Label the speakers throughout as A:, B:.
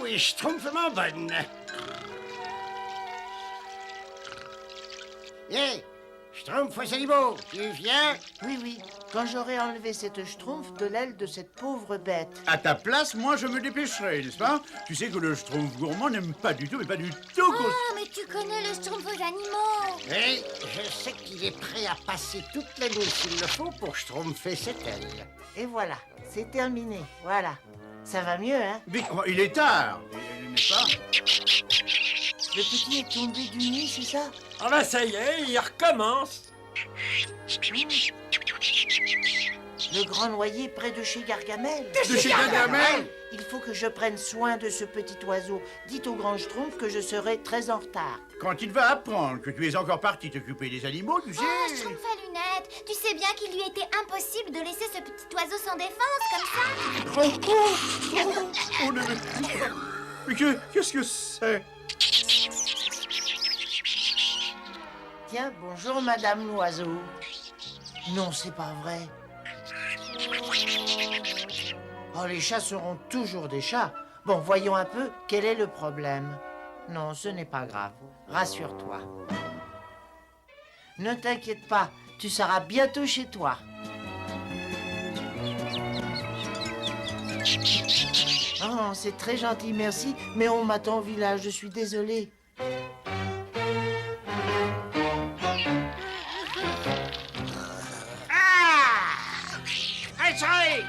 A: oui, schtroumpfement bonne. Hé, Schtroumpf aux animaux, tu viens?
B: Oui, oui, quand j'aurai enlevé cette schtroumpf de l'aile de cette pauvre bête.
C: À ta place, moi, je me dépêcherai, n'est-ce pas? Tu sais que le schtroumpf gourmand n'aime pas du tout, mais pas du tout qu'on...
D: Ah, mais tu connais le schtroumpf aux animaux.
A: Oui, je sais qu'il est prêt à passer toute la nuit s'il le faut pour schtroumpfer cette aile.
B: Et voilà, c'est terminé, voilà. Ça va mieux, hein?
C: Mais il est tard, n'est-ce pas?
B: Le petit est tombé du nid, c'est ça?
E: Ah ben ça y est, il recommence.
B: Le grand noyer près de chez Gargamel.
C: De chez Gargamel?
B: Il faut que je prenne soin de ce petit oiseau. Dites au grand schtroumpf que je serai très en retard.
C: Quand il va apprendre que tu es encore parti t'occuper des animaux, tu sais...
D: Oh, schtroumpf à lunettes, tu sais bien qu'il lui était impossible de laisser ce petit oiseau sans défense, comme ça.
C: Oh, mais qu'est-ce que c'est?
B: Tiens, bonjour, madame l'oiseau. Non, c'est pas vrai. Oh, les chats seront toujours des chats. Bon, voyons un peu, quel est le problème? Non, ce n'est pas grave. Rassure-toi. Ne t'inquiète pas, tu seras bientôt chez toi. Oh, c'est très gentil, merci, mais on m'attend au village, je suis désolée.
A: Azraël!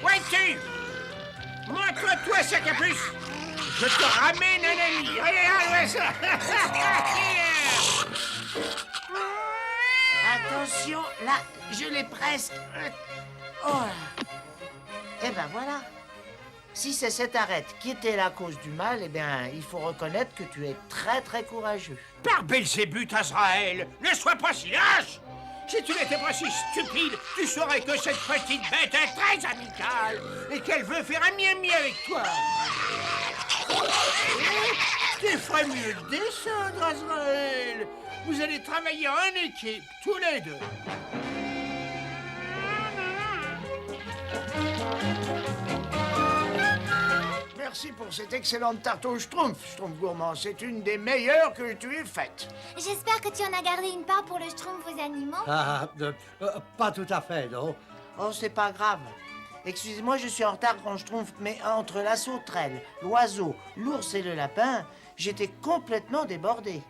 A: Où es-tu? Montre-toi, sac à puce! Je te ramène un ami! Regarde ça!
B: Attention, là, je l'ai presque. Oh là. Eh ben voilà. Si c'est cette arête qui était la cause du mal, eh bien, il faut reconnaître que tu es très très courageux.
A: Par Belzébuth, Azraël, ne sois pas si lâche! Si tu n'étais pas si stupide, tu saurais que cette petite bête est très amicale et qu'elle veut faire un miami avec toi. Tu ferais mieux de descendre, Azraël. Vous allez travailler en équipe, tous les deux. Merci pour cette excellente tarte au schtroumpf, schtroumpf gourmand. C'est une des meilleures que tu aies faites.
D: J'espère que tu en as gardé une part pour le schtroumpf aux animaux.
F: Pas tout à fait, non.
B: Oh, c'est pas grave. Excusez-moi, je suis en retard, grand schtroumpf, mais entre la sauterelle, l'oiseau, l'ours et le lapin, j'étais complètement débordé.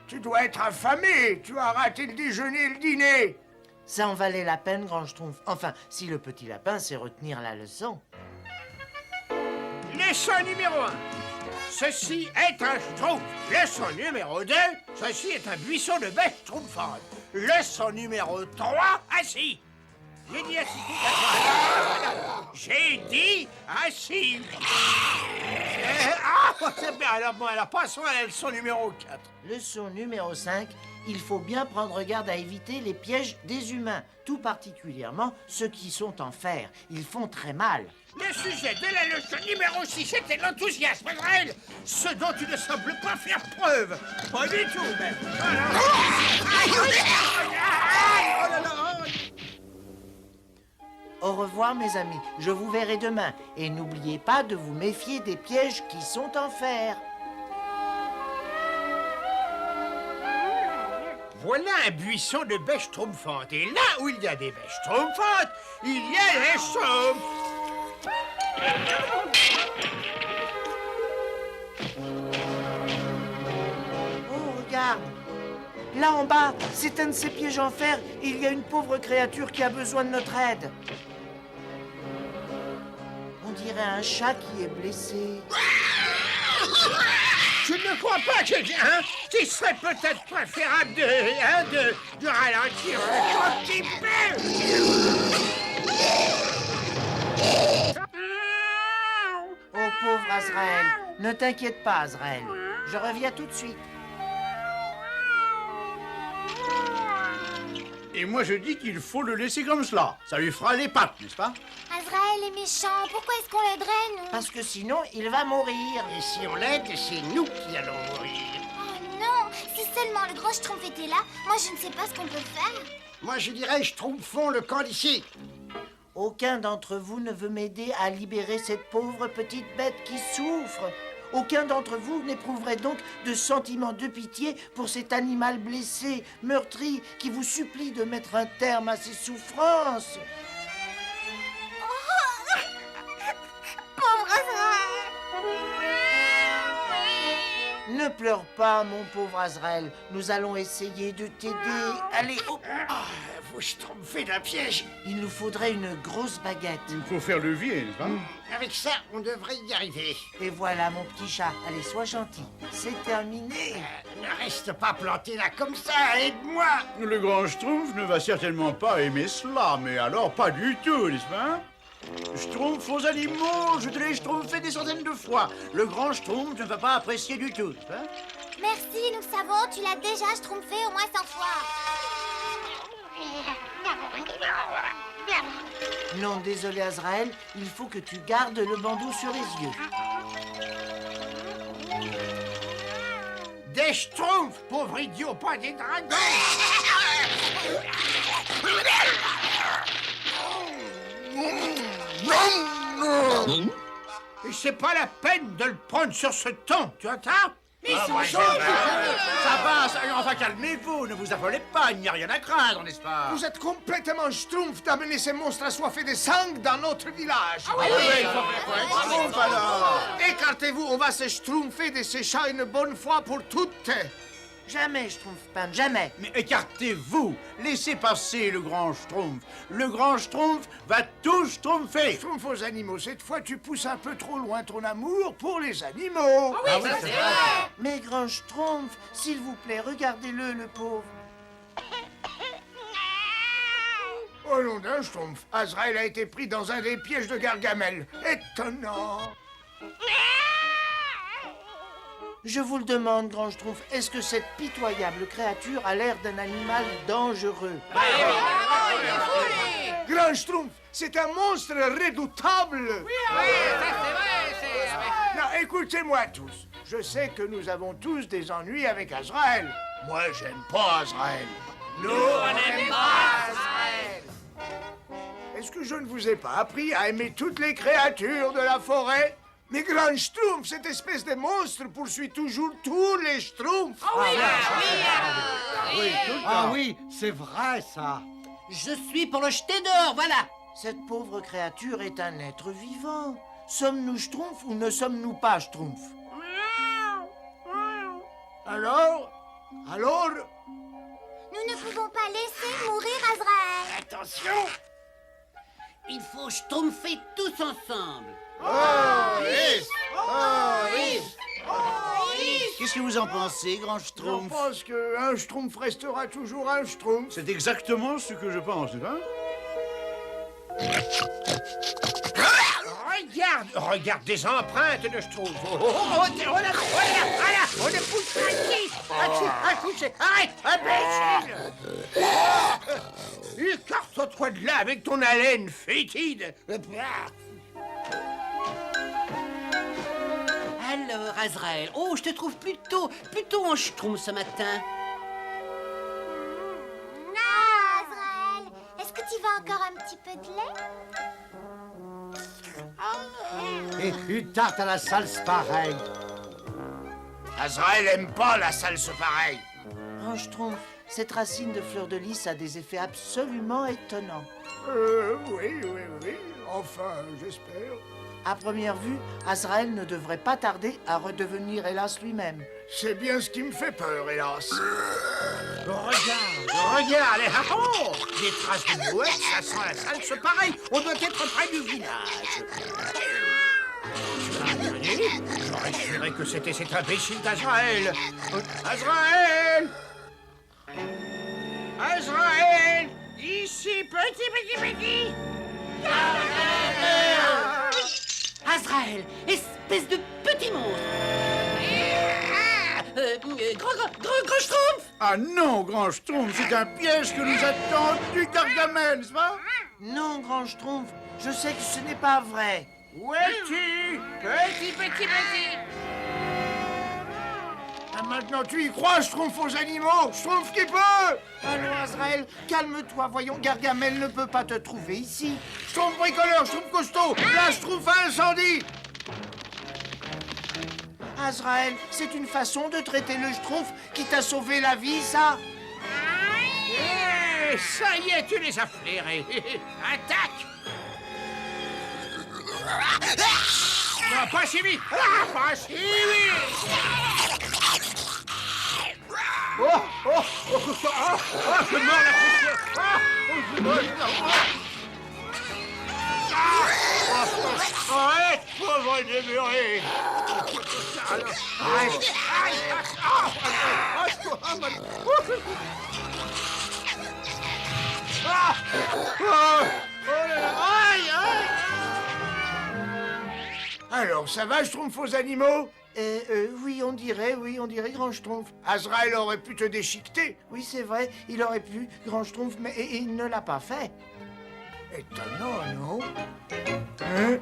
A: Tu dois être affamé. Tu as raté le déjeuner et le dîner.
B: Ça en valait la peine, grand schtroumpf. Enfin, si le petit lapin sait retenir la leçon.
A: Leçon numéro 1. Ceci est un schtroumpf. Leçon numéro 2. Ceci est un buisson de bêtes schtroumpfantes. Leçon numéro 3. Assis. J'ai dit assis. J'ai dit assis. C'est bien. Alors, passons à la leçon numéro 4.
B: Leçon numéro 5. Il faut bien prendre garde à éviter les pièges des humains, tout particulièrement ceux qui sont en fer. Ils font très mal.
A: Le sujet de la leçon numéro 6 était l'enthousiasme, Azraël. Ce dont tu ne sembles pas faire preuve. Pas du tout, même.
B: Au revoir, mes amis. Je vous verrai demain. Et n'oubliez pas de vous méfier des pièges qui sont en fer.
A: Voilà un buisson de bêches schtroumpfantes. Et là où il y a des bêches schtroumpfantes, il y a des schtroumpfs.
B: Oh, regarde. Là en bas, c'est un de ces pièges en fer. Il y a une pauvre créature qui a besoin de notre aide. On dirait un chat qui est blessé.
A: Je ne crois pas, quelqu'un, qu'il serait peut-être préférable de ralentir un petit peu.
B: Oh, pauvre Azraël. Ne t'inquiète pas, Azraël. Je reviens tout de suite.
C: Et moi, je dis qu'il faut le laisser comme cela. Ça lui fera les pattes, n'est-ce pas?
D: Azraël est méchant. Pourquoi est-ce qu'on le draine?
B: Parce que sinon, il va mourir.
A: Et si on l'aide, c'est nous qui allons mourir.
D: Oh non! Si seulement le grand schtroumpf était là, moi je ne sais pas ce qu'on peut faire.
A: Moi, je dirais, schtroumpfons le camp d'ici.
B: Aucun d'entre vous ne veut m'aider à libérer cette pauvre petite bête qui souffre. Aucun d'entre vous n'éprouverait donc de sentiment de pitié pour cet animal blessé, meurtri, qui vous supplie de mettre un terme à ses souffrances.
D: Pauvre Azraël.
B: Ne pleure pas, mon pauvre Azraël. Nous allons essayer de t'aider. Allez, oh,
A: Vous schtroumpfez d'un piège.
B: il nous faudrait une grosse baguette.
C: Il faut faire levier, n'est-ce pas?
A: Avec ça, on devrait y arriver.
B: Et voilà, mon petit chat. Allez, sois gentil. C'est terminé.
A: Ne reste pas planté là comme ça, aide-moi.
C: Le grand Schtroumpf ne va certainement pas aimer cela, mais alors pas du tout, n'est-ce pas? Schtroumpf aux animaux, je te l'ai schtroumpfé des centaines de fois. Le grand Schtroumpf ne va pas apprécier du tout, n'est-ce pas?
D: Merci, nous savons, tu l'as déjà schtroumpfé au moins 100 fois.
B: Non, désolé, Azraël. Il faut que tu gardes le bandeau sur les yeux.
A: Des schtroumpfs, pauvre idiot, pas des dragons. Et c'est pas la peine de le prendre sur ce ton, tu entends? Ils sont chauds.
C: Ça va, enfin calmez-vous, ne vous affolez pas, il n'y a rien à craindre, n'est-ce pas?
A: Vous êtes complètement schtroumpf d'amener ces monstres assoiffés de sang dans notre village.
C: Schtroumpf alors!
A: Écartez-vous, on va se schtroumpfer de ces chats une bonne fois pour toutes.
B: Jamais, Schtroumpfpan, jamais.
C: Mais écartez-vous, laissez passer le grand Schtroumpf. Le grand Schtroumpf va tout schtroumpfer.
A: Schtroumpf aux animaux, cette fois tu pousses un peu trop loin ton amour pour les animaux.
B: Mais grand Schtroumpf, s'il vous plaît, regardez-le, le pauvre.
A: Au nom d'un schtroumpf, Azraël a été pris dans un des pièges de Gargamel. Étonnant.
B: Je vous le demande, grand Schtroumpf, est-ce que cette pitoyable créature a l'air d'un animal dangereux?
A: Grand schtroumpf, c'est un monstre redoutable. Non, écoutez-moi tous. Je sais que nous avons tous des ennuis avec Azraël. Moi, j'aime pas Azraël. Nous, on n'aime pas Azraël. Est-ce que je ne vous ai pas appris à aimer toutes les créatures de la forêt? Mais Grand Schtroumpf, cette espèce de monstre poursuit toujours tous les Schtroumpfs.
F: Ah oui, c'est vrai ça.
G: Je suis pour le jeter dehors, voilà.
B: Cette pauvre créature est un être vivant. Sommes-nous Schtroumpfs ou ne sommes-nous pas Schtroumpfs?
A: Alors,
D: Nous ne pouvons pas laisser mourir Azraël.
A: attention.
G: Il faut schtroumpfer tous ensemble.
C: Qu'est-ce que vous en pensez, grand
A: Je
C: Schtroumpf?
A: pense qu'un Schtroumpf restera toujours un Schtroumpf.
C: C'est exactement ce que je pense, n'est-ce pas?
A: Regarde des empreintes de Schtroumpf. Voilà, on est poussé un coucher. Arrête, imbécile. Écarte-toi de là avec ton haleine fétide.
G: Alors, Azraël, oh, je te trouve plutôt en schtroumpf ce matin.
D: Ah, Azraël, est-ce que tu veux encore un petit peu de lait?
F: Et une tarte à la salse pareille.
A: Azraël aime pas la salse pareille.
B: Grand Schtroumpf, cette racine de fleur de lys a des effets absolument étonnants.
A: Oui. Enfin, j'espère.
B: À première vue, Azraël ne devrait pas tarder à redevenir hélas lui-même.
A: C'est bien ce qui me fait peur, hélas. Regarde, des traces de bouette, ça sent la salse pareille. On doit être près du village. J'aurais juré que c'était cet imbécile d'Azraël. Azraël! Ici, petit.
G: Azraël, espèce de petit monstre. Grand schtroumpf.
C: Ah non, grand Schtroumpf, c'est un piège que nous a tendu Gargamel, n'est-ce pas?
B: Non, Grand Schtroumpf, je sais que ce n'est pas vrai.
A: Où es-tu? Petit. maintenant, tu y crois, Schtroumpf aux animaux? Schtroumpf qui peut!
B: Allons, Azrael, calme-toi, voyons, Gargamel ne peut pas te trouver ici.
A: Schtroumpf bricoleur, Schtroumpf costaud, la Schtroumpf à incendie!
B: Azrael, c'est une façon de traiter le Schtroumpf qui t'a sauvé la vie, ça?
H: Ça y est, tu les as flairés. Attaque! Non, pas si vite! Ah, pas si vite!
A: Oh, oh, oh, oh, oh, oh, je mords la poussière! Ah, oh, je mords arrête, pauvre démuré! Arrête! Alors, ça va, Schtroumpf aux animaux?
B: Oui, on dirait, Grand Schtroumpf.
A: Azrael aurait pu te déchiqueter.
B: Oui, c'est vrai, il aurait pu, Grand Schtroumpf, mais il ne l'a pas fait.
A: Étonnant, non? Hein?